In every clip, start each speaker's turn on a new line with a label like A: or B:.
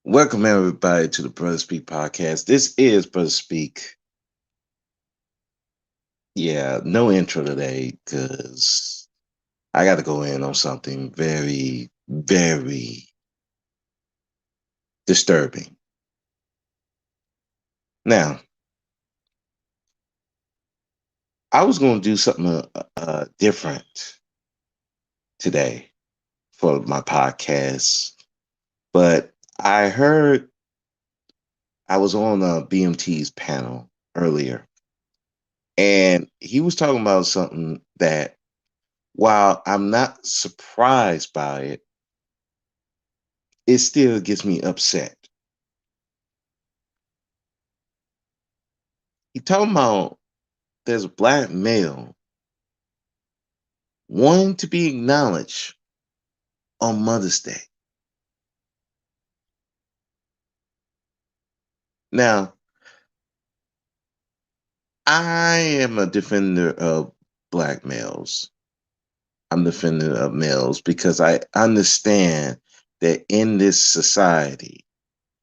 A: Welcome everybody to the Brother Speak podcast. This is Brother Speak. Yeah, no intro today because I got to go in on something very, very disturbing. Now, I was going to do something different today for my podcast, but I heard I was on BMT's panel earlier, and he was talking about something that, while I'm not surprised by it, it still gets me upset. He talking about there's a black male wanting to be acknowledged on Mother's Day. Now, I am a defender of black males. I'm a defender of males because I understand that in this society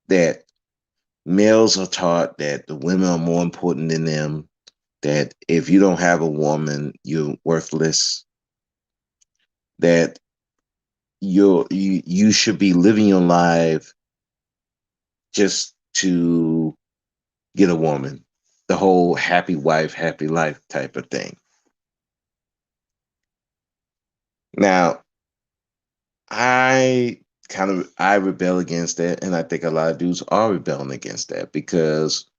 A: that males are taught that the women are more important than them, that if you don't have a woman, you're worthless, that you should be living your life just to get a woman, the whole happy wife, happy life type of thing. Now, I rebel against that, and I think a lot of dudes are rebelling against that because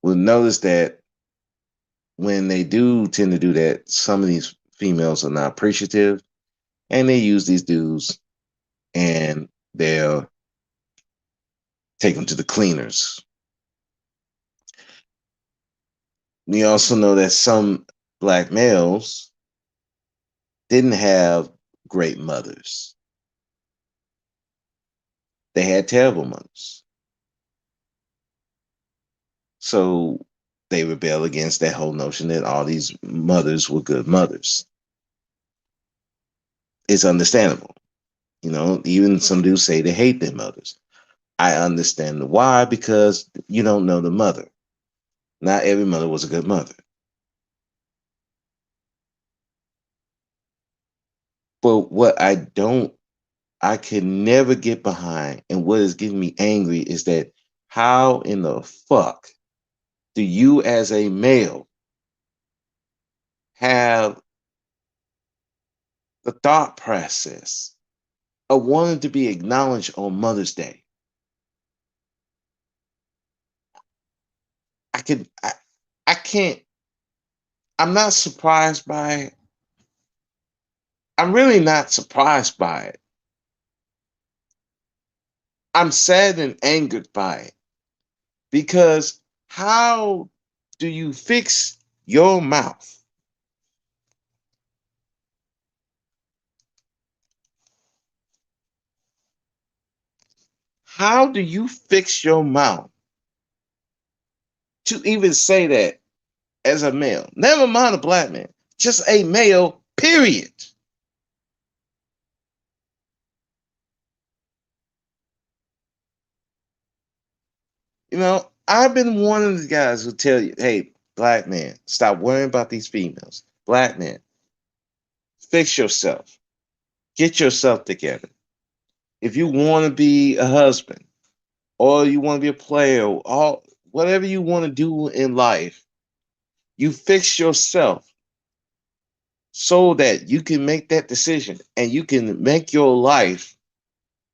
A: we'll notice that when they do tend to do that, some of these females are not appreciative, and they use these dudes and they'll take them to the cleaners. We also know that some black males didn't have great mothers. They had terrible mothers. So they rebel against that whole notion that all these mothers were good mothers. It's understandable. Even some dudes say they hate their mothers. I understand the why, because you don't know the mother. Not every mother was a good mother. But I can never get behind, and what is getting me angry is that how in the fuck do you as a male have the thought process of wanting to be acknowledged on Mother's Day? I can I can't I'm not surprised by it. I'm really not surprised by it. I'm sad and angered by it because how do you fix your mouth? How do you fix your mouth to even say that as a male? Never mind a black man, just a male, period. I've been one of the guys who tell you, hey, black man, stop worrying about these females. Black man, fix yourself. Get yourself together. If you want to be a husband or you want to be a player, or whatever you want to do in life, you fix yourself so that you can make that decision and you can make your life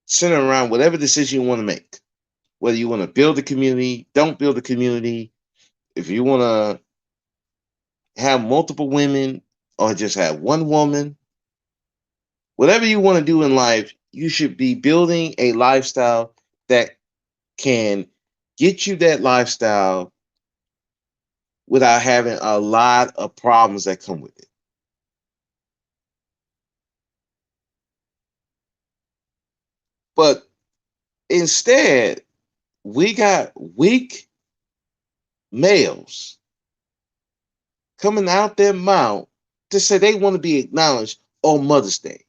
A: center around whatever decision you want to make. Whether you want to build a community, don't build a community, if you want to have multiple women or just have one woman, whatever you want to do in life, you should be building a lifestyle that can get you that lifestyle without having a lot of problems that come with it. But instead, we got weak males coming out their mouth to say they want to be acknowledged on Mother's Day.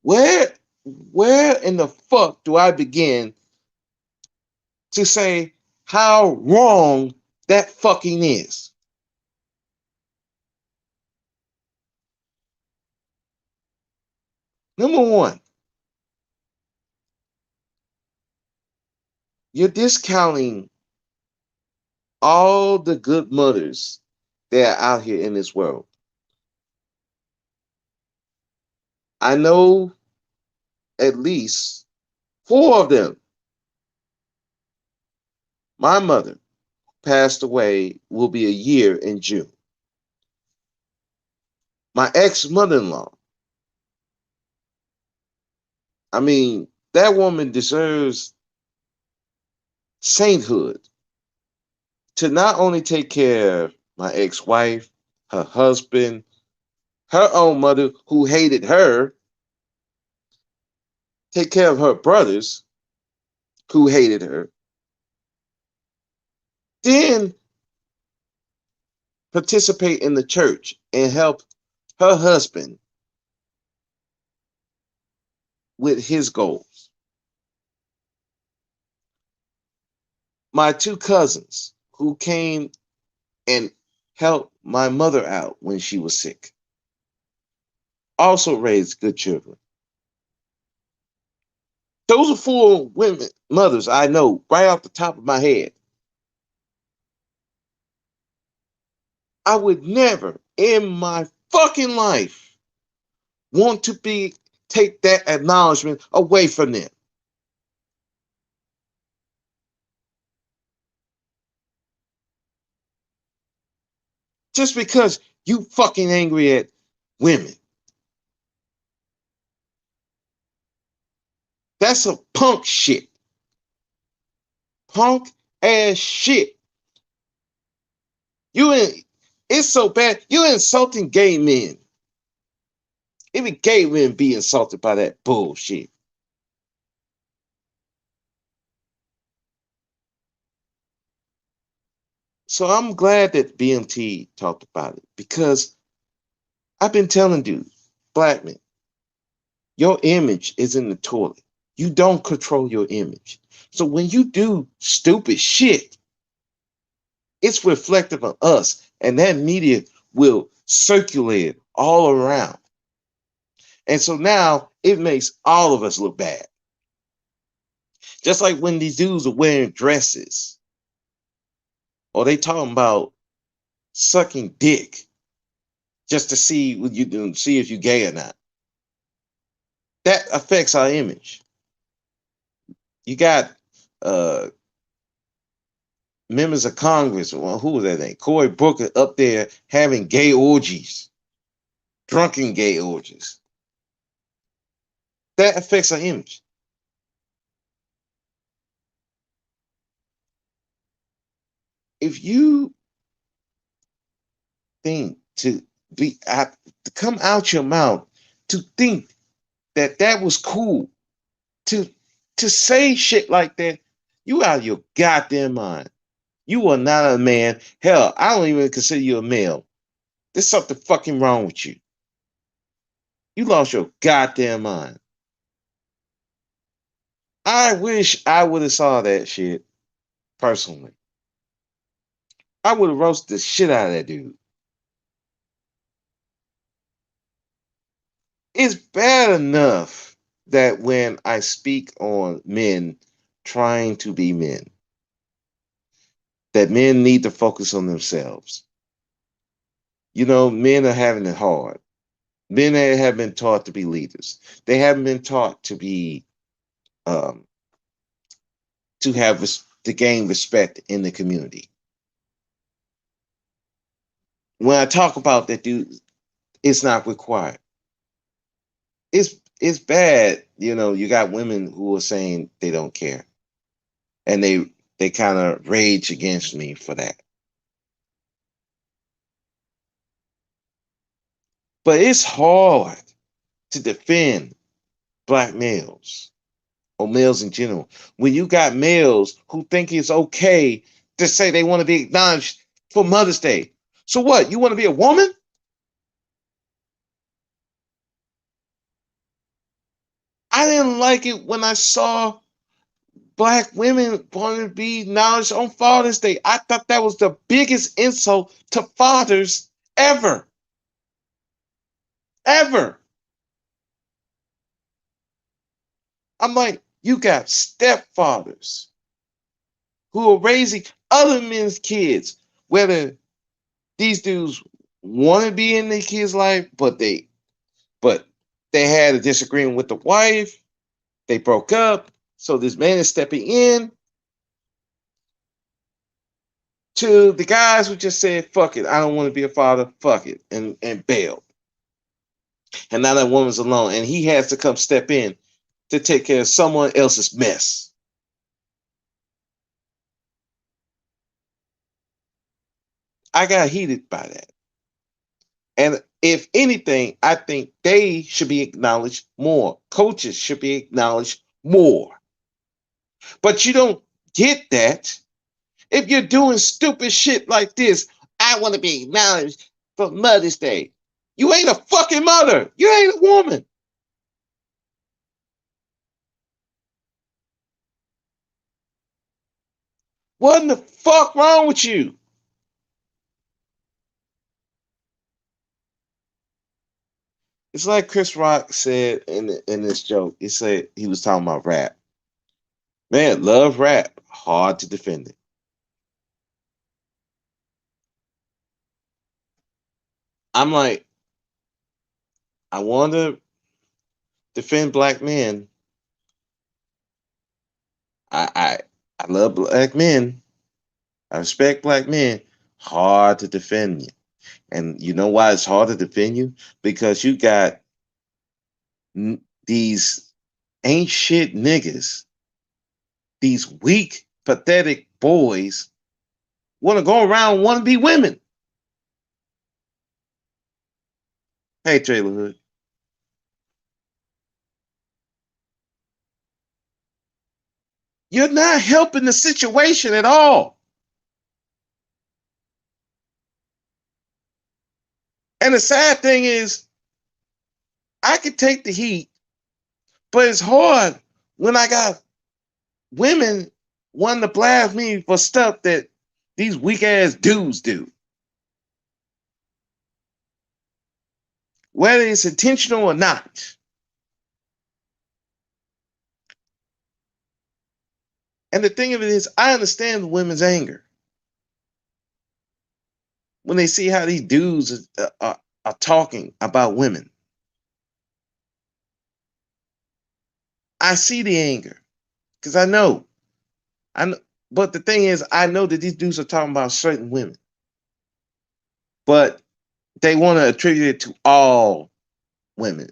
A: Where where in the fuck do I begin to say how wrong that fucking is? Number one, you're discounting all the good mothers that are out here in this world. I know at least four of them. My mother passed away, will be a year in June. My ex mother in law, I mean, that woman deserves sainthood to not only take care of my ex wife, her husband, her own mother who hated her, take care of her brothers who hated her, then participate in the church and help her husband with his goals. My two cousins who came and helped my mother out when she was sick also raised good children. Those are four women, mothers I know right off the top of my head. I would never in my fucking life want to be take that acknowledgement away from them. Just because you fucking angry at women. That's a punk shit. Punk ass shit. You in, it's so bad. You're insulting gay men. Even gay men be insulted by that bullshit. So I'm glad that BMT talked about it because I've been telling dudes, black men, your image is in the toilet. You don't control your image. So when you do stupid shit, it's reflective of us, and that media will circulate it all around. And so now it makes all of us look bad. Just like when these dudes are wearing dresses, or they talking about sucking dick just to see what you do, see if you're gay or not. That affects our image. You got members of Congress, well, who was that name? Cory Booker up there having gay orgies, drunken gay orgies. That affects our image. If you think to to come out your mouth to think that that was cool, to say shit like that, you out of your goddamn mind. You are not a man. Hell, I don't even consider you a male. There's something fucking wrong with you. You lost your goddamn mind. I wish I would have saw that shit personally. I would have roasted the shit out of that dude. It's bad enough that when I speak on men trying to be men, that men need to focus on themselves. You know, men are having it hard. Men have been taught to be leaders. They haven't been taught to be um, to gain respect in the community. When I talk about that, dude, it's not required. It's bad. You know, you got women who are saying they don't care, and they kind of rage against me for that. But it's hard to defend black males or males in general when you got males who think it's okay to say they want to be acknowledged for Mother's Day. So what? You want to be a woman? I didn't like it when I saw black women wanting to be acknowledged on Father's Day. I thought that was the biggest insult to fathers ever. Ever. I'm like, you got stepfathers who are raising other men's kids, whether these dudes want to be in their kids' life, but they had a disagreement with the wife, they broke up, so this man is stepping in to the guys who just said, fuck it, I don't want to be a father, fuck it, and bailed. And now that woman's alone, and he has to come step in to take care of someone else's mess. I got heated by that. And if anything, I think they should be acknowledged more. Coaches should be acknowledged more. But you don't get that if you're doing stupid shit like this. I want to be acknowledged for Mother's Day. You ain't a fucking mother. You ain't a woman. What in the fuck wrong with you? It's like Chris Rock said in this joke. He said he was talking about rap. Man, love rap. Hard to defend it. I'm like, I want to defend black men. I love black men. I respect black men. Hard to defend you. And you know why it's hard to defend you? Because you got these ain't shit niggas, these weak, pathetic boys want to go around want to be women. Hey, Trailer Hood. You're not helping the situation at all. And the sad thing is, I can take the heat, but it's hard when I got women wanting to blast me for stuff that these weak ass dudes do. Whether it's intentional or not. And the thing of it is, I understand women's anger when they see how these dudes are talking about women. I see the anger because I know. But the thing is, I know that these dudes are talking about certain women, but they want to attribute it to all women.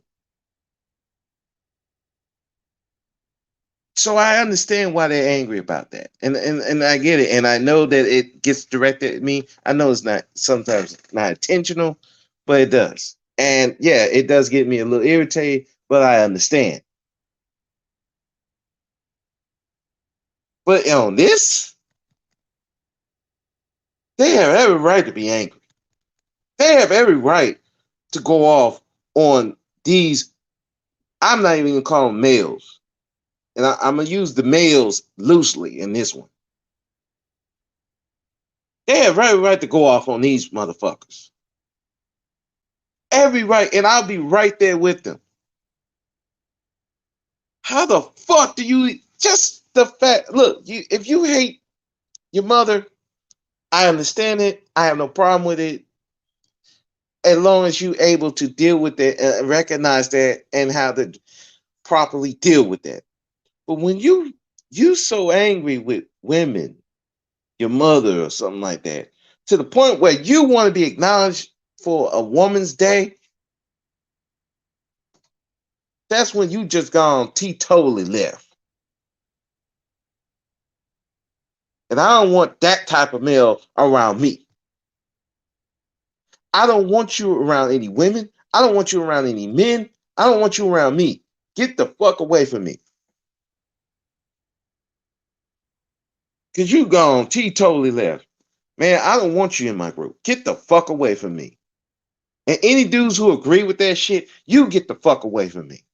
A: So I understand why they're angry about that, and I get it, and I know that it gets directed at me. I know it's not sometimes not intentional, but it does, and yeah, it does get me a little irritated. But I understand. But on this, they have every right to be angry. They have every right to go off on these. I'm not even gonna call them males, and I'm gonna use the males loosely in this one. They have every right to go off on these motherfuckers. Every right, and I'll be right there with them. How the fuck do you just the fact? Look, if you hate your mother, I understand it. I have no problem with it, as long as you're able to deal with it and recognize that and how to properly deal with that. But when you so angry with women, your mother or something like that, to the point where you want to be acknowledged for a woman's day, that's when you just gone teetotally left. And I don't want that type of male around me. I don't want you around any women. I don't want you around any men. I don't want you around me. Get the fuck away from me. Because you gone teetotally left. Man, I don't want you in my group. Get the fuck away from me. And any dudes who agree with that shit, you get the fuck away from me.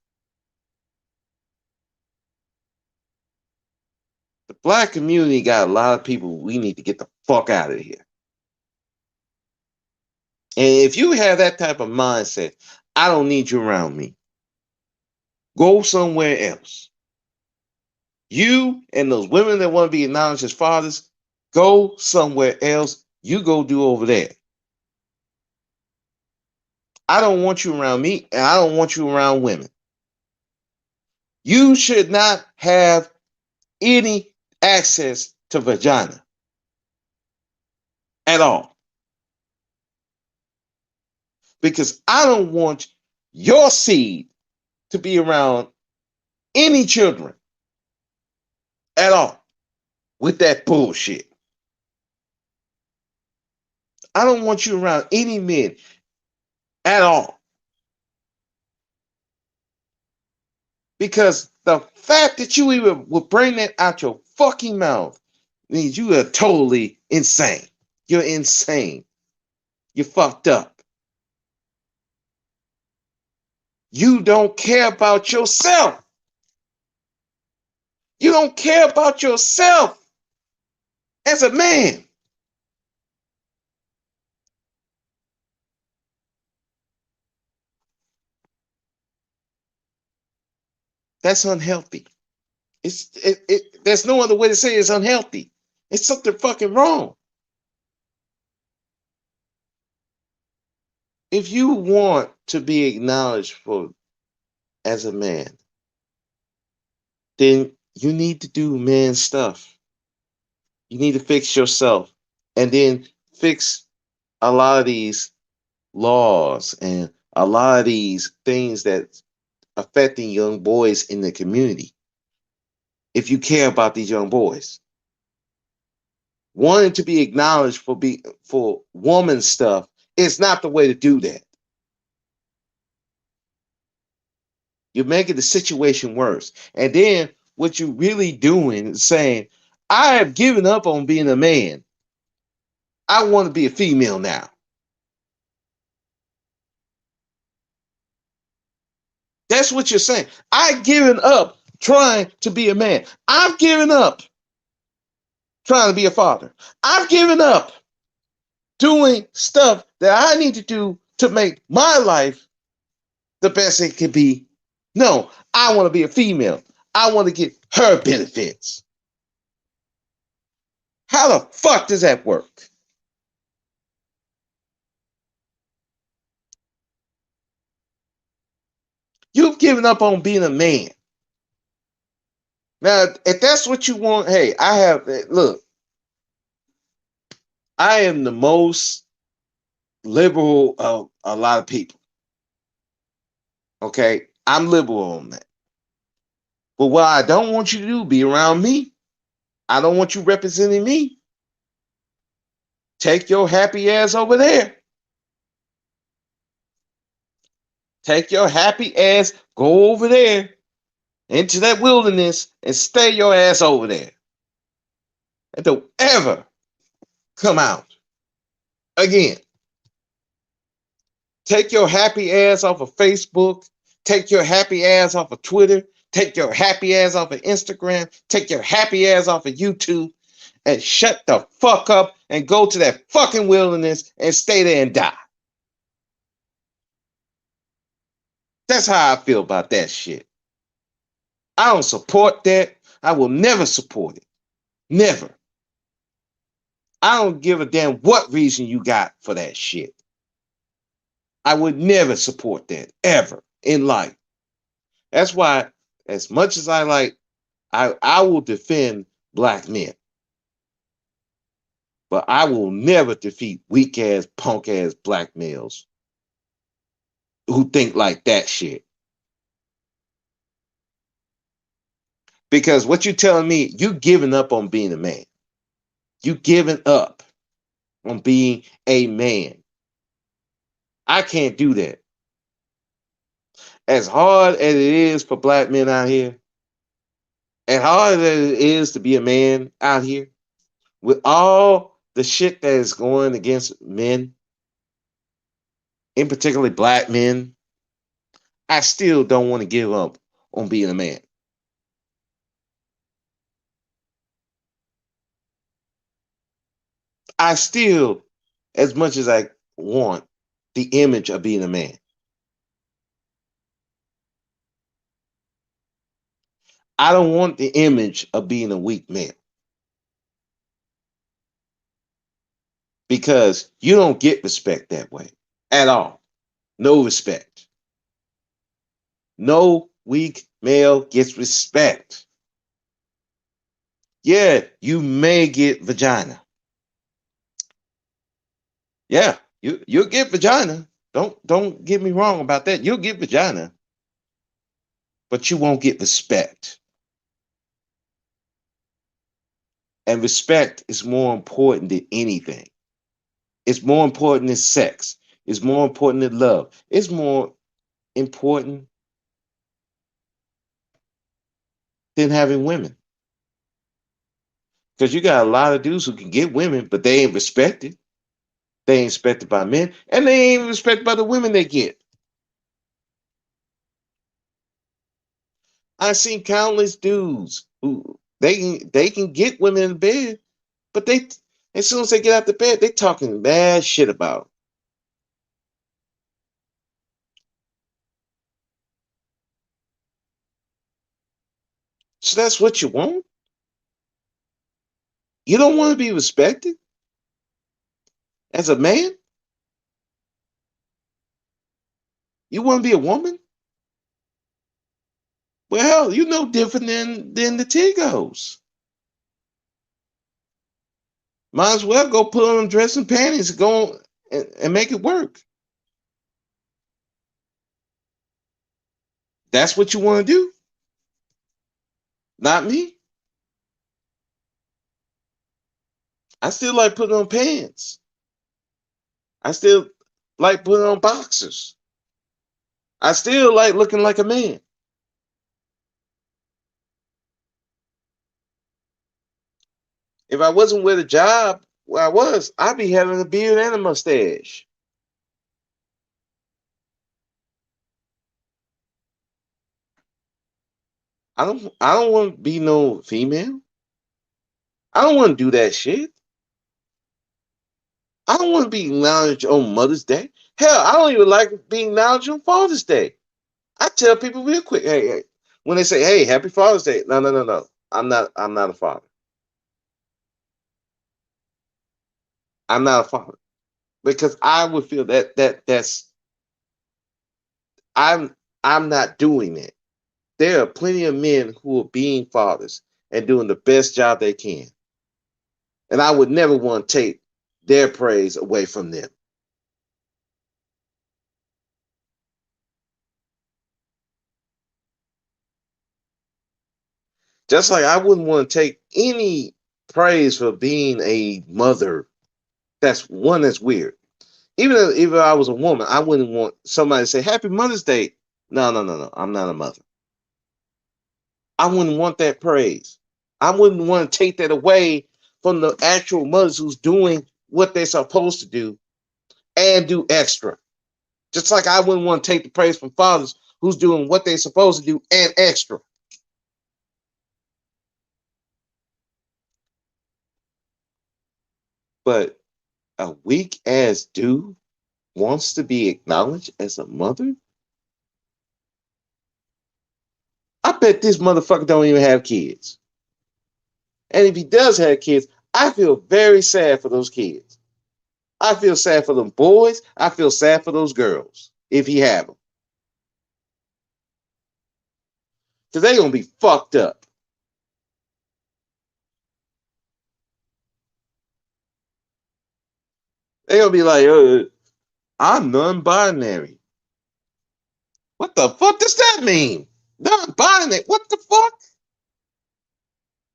A: Black community got a lot of people we need to get the fuck out of here. And if you have that type of mindset, I don't need you around me. Go somewhere else. You and those women that want to be acknowledged as fathers, go somewhere else. You go do over there. I don't want you around me, and I don't want you around women. You should not have any access to vagina at all. Because I don't want your seed to be around any children at all with that bullshit. I don't want you around any men at all. Because the fact that you even would bring that out your fucking mouth means you are totally insane. You're insane. You're fucked up. You don't care about yourself. You don't care about yourself as a man. That's unhealthy. There's no other way to say it's unhealthy. It's something fucking wrong. If you want to be acknowledged for as a man, then you need to do man stuff. You need to fix yourself and then fix a lot of these laws and a lot of these things that affecting young boys in the community. If you care about these young boys, wanting to be acknowledged for woman stuff is not the way to do that. You're making the situation worse. And then what you're really doing is saying, I have given up on being a man. I want to be a female now. That's what you're saying. I've given up trying to be a man. I've given up trying to be a father. I've given up doing stuff that I need to do to make my life the best it can be. No, I want to be a female. I want to get her benefits. How the fuck does that work? You've given up on being a man. Now, if that's what you want, hey, look, I am the most liberal of a lot of people. Okay? I'm liberal on that. But what I don't want you to do, be around me. I don't want you representing me. Take your happy ass over there. Take your happy ass, go over there into that wilderness and stay your ass over there. And don't ever come out again. Take your happy ass off of Facebook. Take your happy ass off of Twitter. Take your happy ass off of Instagram. Take your happy ass off of YouTube. And shut the fuck up and go to that fucking wilderness and stay there and die. That's how I feel about that shit. I don't support that. I will never support it. Never. I don't give a damn what reason you got for that shit. I would never support that ever in life. That's why, as much as I will defend black men. But I will never defeat weak ass, punk ass black males who think like that shit. Because what you're telling me, you giving up on being a man. You giving up on being a man. I can't do that. As hard as it is for black men out here, as hard as it is to be a man out here, with all the shit that is going against men, in particular black men, I still don't want to give up on being a man. I still, as much as I want the image of being a man, I don't want the image of being a weak male because you don't get respect that way at all. No respect. No weak male gets respect. Yeah, you may get vagina. Yeah, you'll get vagina. Don't get me wrong about that. You'll get vagina, but you won't get respect. And respect is more important than anything. It's more important than sex. It's more important than love. It's more important than having women. Because you got a lot of dudes who can get women, but they ain't respected. They ain't respected by men, and they ain't respected by the women they get. I've seen countless dudes who they can get women in bed, but they as soon as they get out the bed, they talking bad shit about 'em. So that's what you want. You don't want to be respected as a man. You want to be a woman. Well, hell, you no different than the Tigos. Might as well go put on them dress and panties and go and make it work. That's what you want to do. Not me. I still like putting on pants. I still like putting on boxers. I still like looking like a man. If I wasn't with a job where I was, I'd be having a beard and a mustache. I don't want to be no female. I don't want to do that shit. I don't want to be acknowledged on Mother's Day. Hell, I don't even like being acknowledged on Father's Day. I tell people real quick, hey, when they say, "Hey, Happy Father's Day," no, no, no, no. I'm not a father. I'm not a father because I would feel that's I'm I'm not doing it. There are plenty of men who are being fathers and doing the best job they can, and I would never want to take their praise away from them. Just like I wouldn't want to take any praise for being a mother. That's weird. Even if I was a woman, I wouldn't want somebody to say Happy Mother's Day. No, no, no, no. I'm not a mother. I wouldn't want that praise. I wouldn't want to take that away from the actual mothers who's doing what they're supposed to do and do extra. Just like I wouldn't want to take the praise from fathers who's doing what they're supposed to do and extra. But a weak ass dude wants to be acknowledged as a mother? I bet this motherfucker don't even have kids. And if he does have kids, I feel very sad for those kids. I feel sad for them boys. I feel sad for those girls if he have them. Because they going to be fucked up. They going to be like, I'm non binary. What the fuck does that mean? Non binary? What the fuck?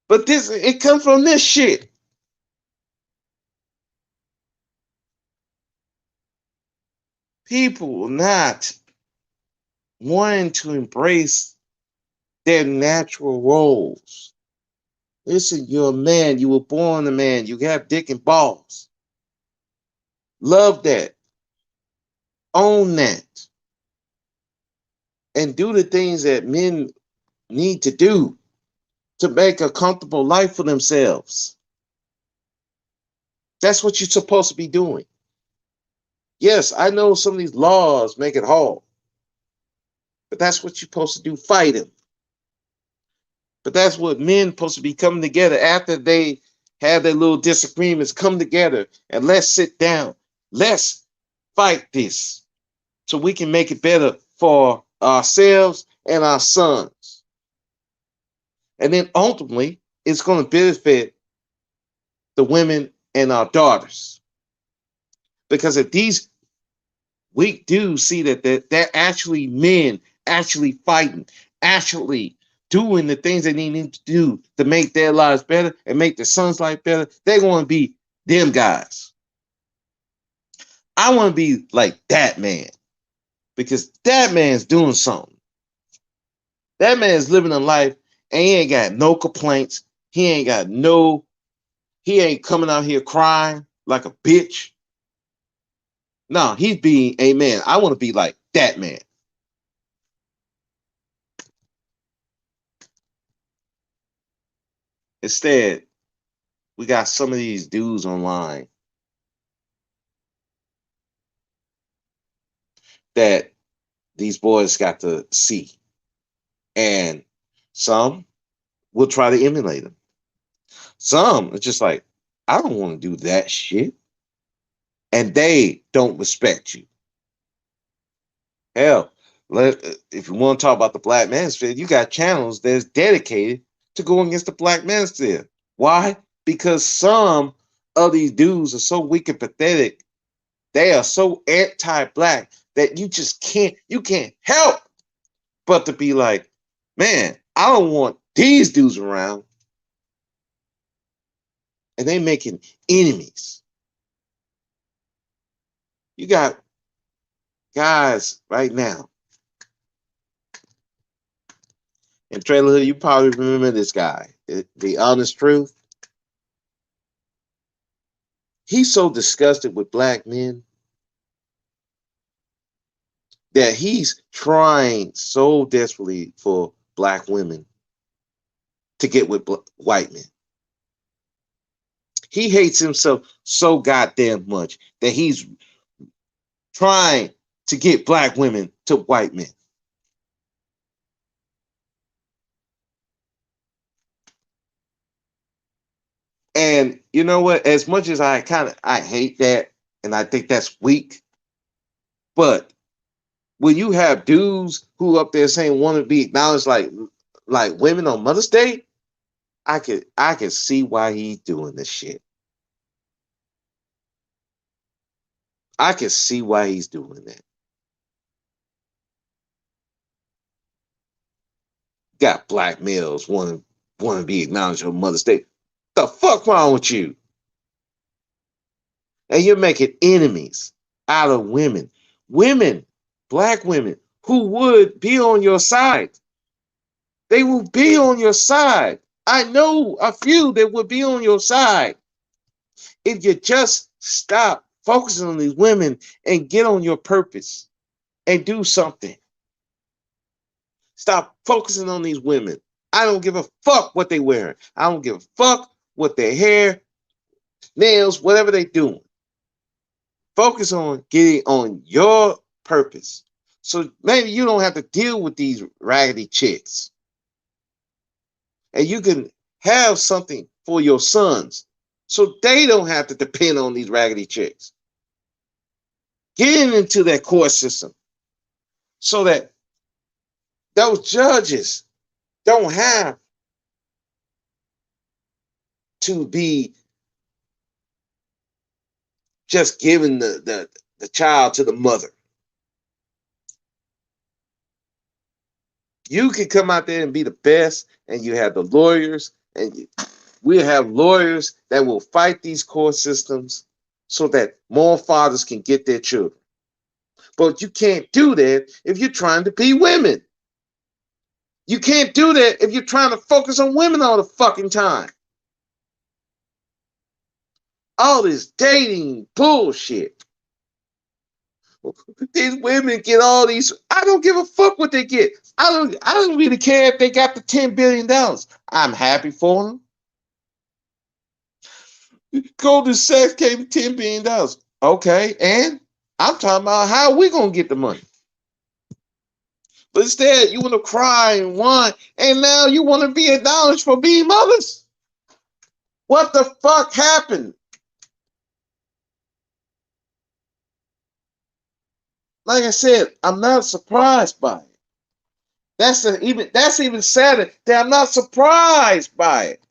A: But it comes from this shit. People not wanting to embrace their natural roles. Listen, you're a man. You were born a man. You have dick and balls. Love that. Own that. And do the things that men need to do to make a comfortable life for themselves. That's what you're supposed to be doing. Yes, I know some of these laws make it hard, but that's what you're supposed to do. Fight them. But that's what men supposed to be coming together after they have their little disagreements. Come together and let's sit down. Let's fight this so we can make it better for ourselves and our sons. And then ultimately, it's going to benefit the women and our daughters. Because if these weak dudes see that they're actually men, actually fighting, actually doing the things they need to do to make their lives better and make their sons' life better, they're going to be them guys. I want to be like that man because that man's doing something. That man's living a life and he ain't got no complaints. He ain't coming out here crying like a bitch. No, he's being a man. I want to be like that man. Instead, we got some of these dudes online that these boys got to see. And some will try to emulate them. Some are just like, I don't want to do that shit. And they don't respect you. Hell, if you want to talk about the Black Manosphere, you got channels that's dedicated to go against the Black Manosphere. Why? Because some of these dudes are so weak and pathetic. They are so anti-black that you can't help but to be like, man, I don't want these dudes around. And they making enemies. You got guys right now. In Trailer Hood, you probably remember this guy, the honest truth. He's so disgusted with black men that he's trying so desperately for black women to get with white men. He hates himself so goddamn much that he's trying to get black women to white men. And you know what? As much as I hate that and I think that's weak, but when you have dudes who up there saying want to be acknowledged like women on Mother's Day, I could see why he's doing this shit. I can see why he's doing that. Got black males want to be acknowledged on Mother's Day. The fuck wrong with you? And you're making enemies out of women. Women, black women, who would be on your side. They will be on your side. I know a few that would be on your side. If you just stop focusing on these women and get on your purpose and do something. Stop focusing on these women. I don't give a fuck what they wearing. I don't give a fuck what their hair, nails, whatever they doing. Focus on getting on your purpose. So maybe you don't have to deal with these raggedy chicks. And you can have something for your sons so they don't have to depend on these raggedy chicks. Getting into that court system so that those judges don't have to be just giving the child to the mother. You can come out there and be the best, and you have the lawyers, and we'll have lawyers that will fight these court systems so that more fathers can get their children. But you can't do that if you're trying to be women. You can't do that if you're trying to focus on women all the fucking time. All this dating bullshit. These women get all these. I don't give a fuck what they get. I don't really care if they got the $10 billion. I'm happy for them. Golden Sachs gave $10 billion. Okay, and I'm talking about how we gonna get the money. But instead, you want to cry and whine, and now you want to be acknowledged for being mothers. What the fuck happened? Like I said, I'm not surprised by it. That's even sadder that I'm not surprised by it.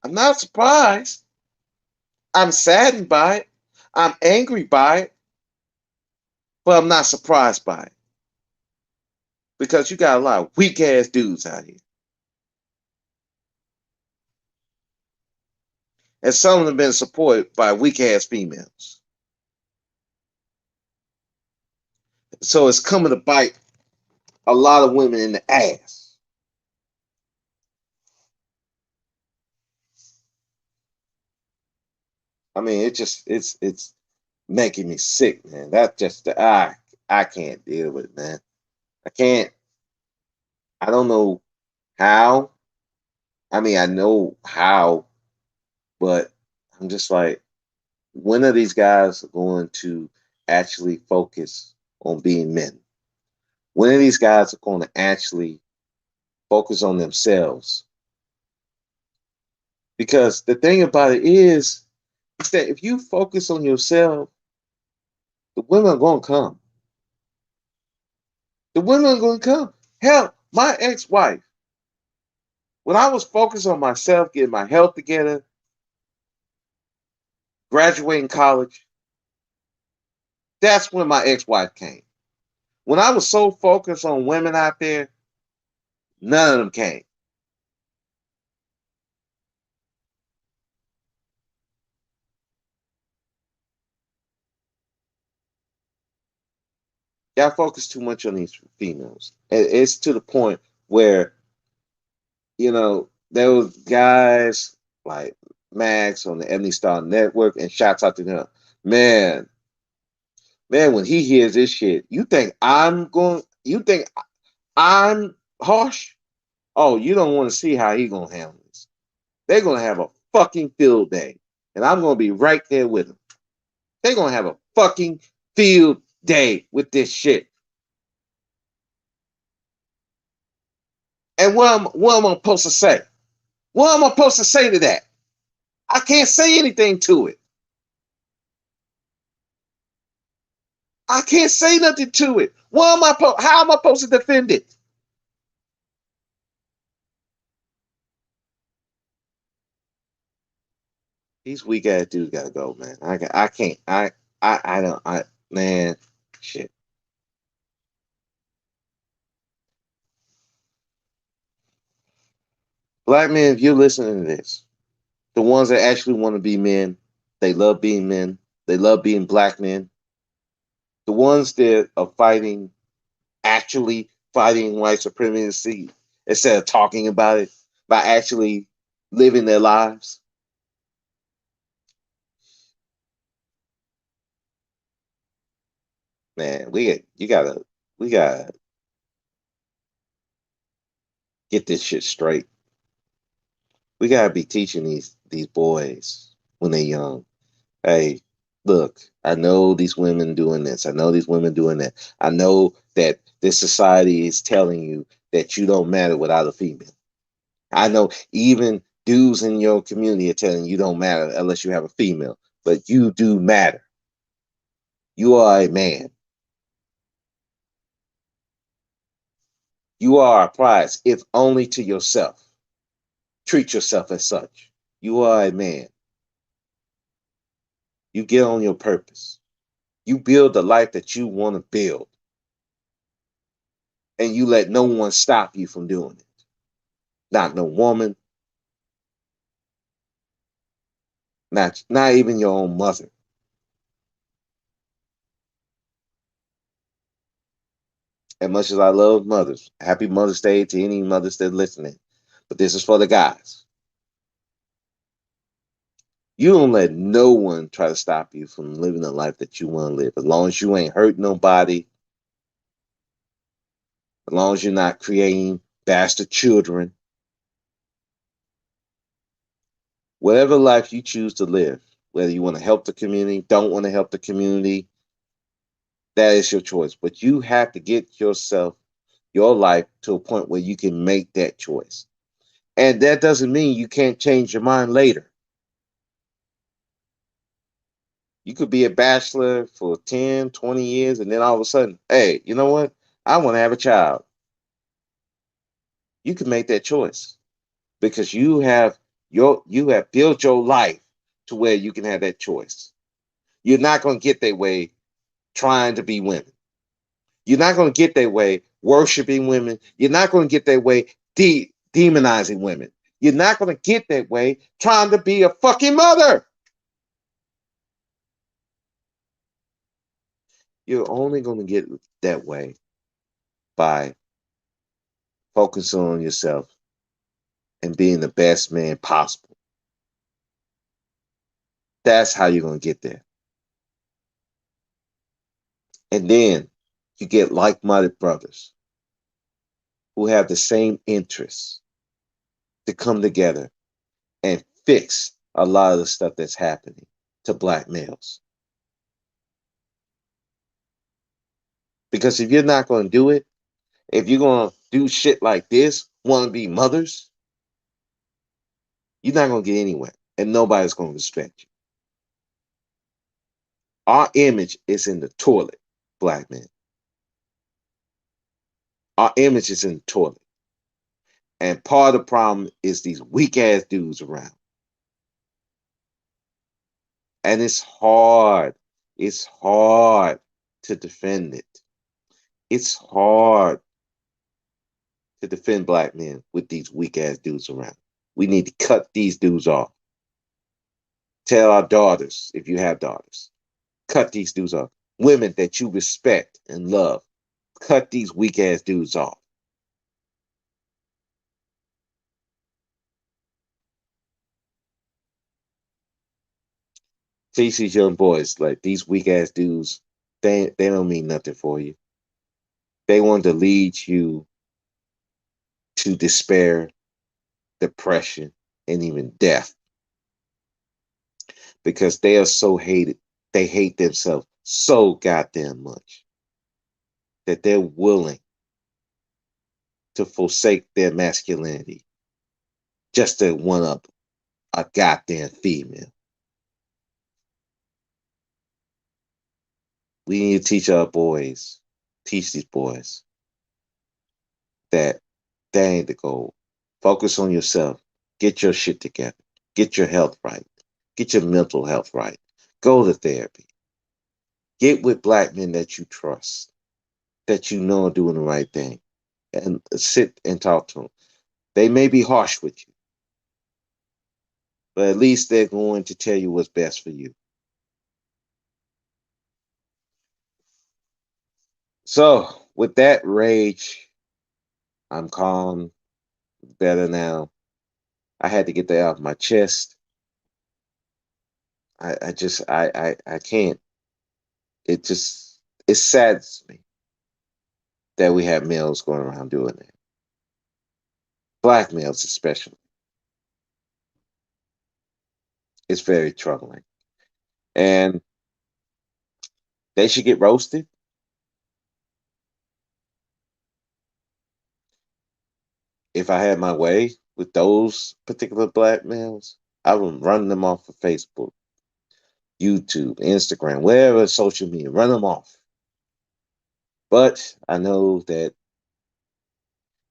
A: I'm not surprised. I'm saddened by it. I'm angry by it, but I'm not surprised by it because you got a lot of weak ass dudes out here, and some of them have been supported by weak ass females. So it's coming to bite a lot of women in the ass. I mean, it's making me sick, man. That just I can't deal with it, man. I can't. I don't know how. I mean, I know how, but I'm just like, when are these guys going to actually focus on being men? When are these guys going to actually focus on themselves? Because the thing about it is that if you focus on yourself, the women are going to come. The women are going to come. Hell, my ex-wife, when I was focused on myself, getting my health together, graduating college, that's when my ex-wife came. When I was so focused on women out there, none of them came. Y'all focus too much on these females. It's to the point where, there was guys like Max on the Ebony Star Network, and shouts out to him. Man, man, when he hears this shit, you think I'm harsh? Oh, you don't want to see how he gonna handle this. They're gonna have a fucking field day. And I'm gonna be right there with them. They're gonna have a fucking field day with this shit. And what am I supposed to say? What am I supposed to say to that? I can't say anything to it. I can't say nothing to it. How am I supposed to defend it? These weak ass dudes gotta go, man. I can't. I don't. Man, shit. Black men, if you're listening to this, the ones that actually want to be men, they love being men. They love being black men. The ones that are actually fighting white supremacy instead of talking about it, by actually living their lives. Man, we gotta get this shit straight. We gotta be teaching these boys when they're young. Hey, look, I know these women doing this. I know these women doing that. I know that this society is telling you that you don't matter without a female. I know even dudes in your community are telling you don't matter unless you have a female, but you do matter. You are a man. You are a prize, if only to yourself. Treat yourself as such. You are a man. You get on your purpose. You build the life that you want to build, and you let no one stop you from doing it. Not no woman, not even your own mother. As much as I love mothers, happy Mother's Day to any mothers that are listening. But this is for the guys. You don't let no one try to stop you from living the life that you want to live. As long as you ain't hurt nobody, as long as you're not creating bastard children, Whatever life you choose to live, whether you want to help the community, don't want to help the community, that is your choice. But you have to get yourself, your life to a point where you can make that choice. And that doesn't mean you can't change your mind later. You could be a bachelor for 10, 20 years, and then all of a sudden, hey, you know what? I want to have a child. You can make that choice because you have built your life to where you can have that choice. You're not going to get that way trying to be women. You're not going to get that way worshiping women. You're not going to get that way demonizing women. You're not going to get that way trying to be a fucking mother. You're only going to get that way by focusing on yourself and being the best man possible. That's how you're going to get there. And then you get like minded brothers who have the same interests to come together and fix a lot of the stuff that's happening to black males. Because if you're not going to do it, if you're going to do shit like this, want to be mothers, you're not going to get anywhere. And nobody's going to respect you. Our image is in the toilet, black men. Our image is in the toilet. And part of the problem is these weak ass dudes around. And it's hard. It's hard to defend it. It's hard to defend black men with these weak ass dudes around. We need to cut these dudes off. Tell our daughters, if you have daughters, cut these dudes off. Women that you respect and love, cut these weak ass dudes off. Teach these young boys, like these weak ass dudes, they don't mean nothing for you. They want to lead you to despair, depression, and even death because they are so hated. They hate themselves so goddamn much that they're willing to forsake their masculinity just to one up a goddamn female. We need to teach our boys, teach these boys that that ain't the goal. Focus on yourself. Get your shit together. Get your health right. Get your mental health right. Go to therapy. Get with black men that you trust, that you know are doing the right thing, and sit and talk to them. They may be harsh with you, but at least they're going to tell you what's best for you. So, with that rage, I'm calm, better now. I had to get that off my chest. I can't. It just, it saddens me that we have males going around doing that. Black males, especially. It's very troubling. And they should get roasted. If I had my way with those particular black males, I would run them off of Facebook, YouTube, Instagram, wherever social media, run them off. But I know that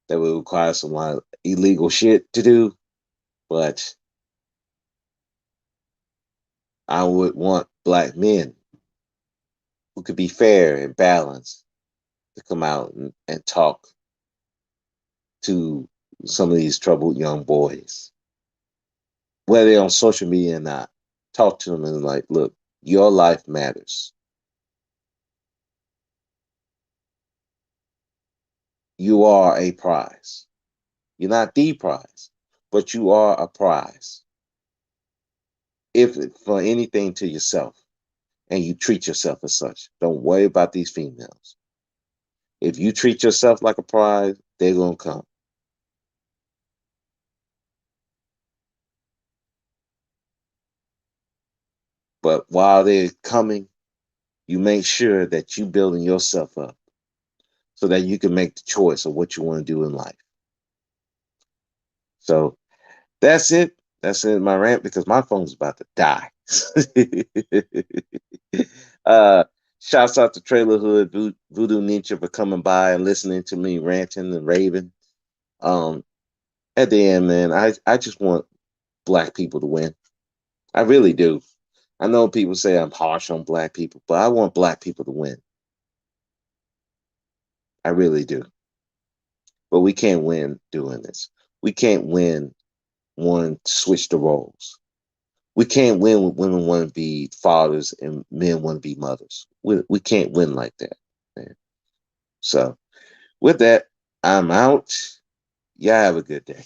A: that would require some illegal shit to do. But I would want black men who could be fair and balanced to come out and talk to some of these troubled young boys, whether they're on social media or not. Talk to them and like, look, your life matters. You are a prize. You're not the prize, but you are a prize. If for anything to yourself, and you treat yourself as such, don't worry about these females. If you treat yourself like a prize, they're gonna come. But while they're coming, you make sure that you building yourself up so that you can make the choice of what you want to do in life. So that's it. That's it, my rant, because my phone's about to die. uh, Shouts out to Trailer Hood, Voodoo Ninja for coming by and listening to me ranting and raving. Um, at the end, man, I just want black people to win. I really do. I know people say I'm harsh on black people, but I want black people to win. I really do. But we can't win doing this. We can't win wanting to switch the roles. We can't win with women want to be fathers and men want to be mothers. We can't win like that, man. So with that, I'm out. Y'all have a good day.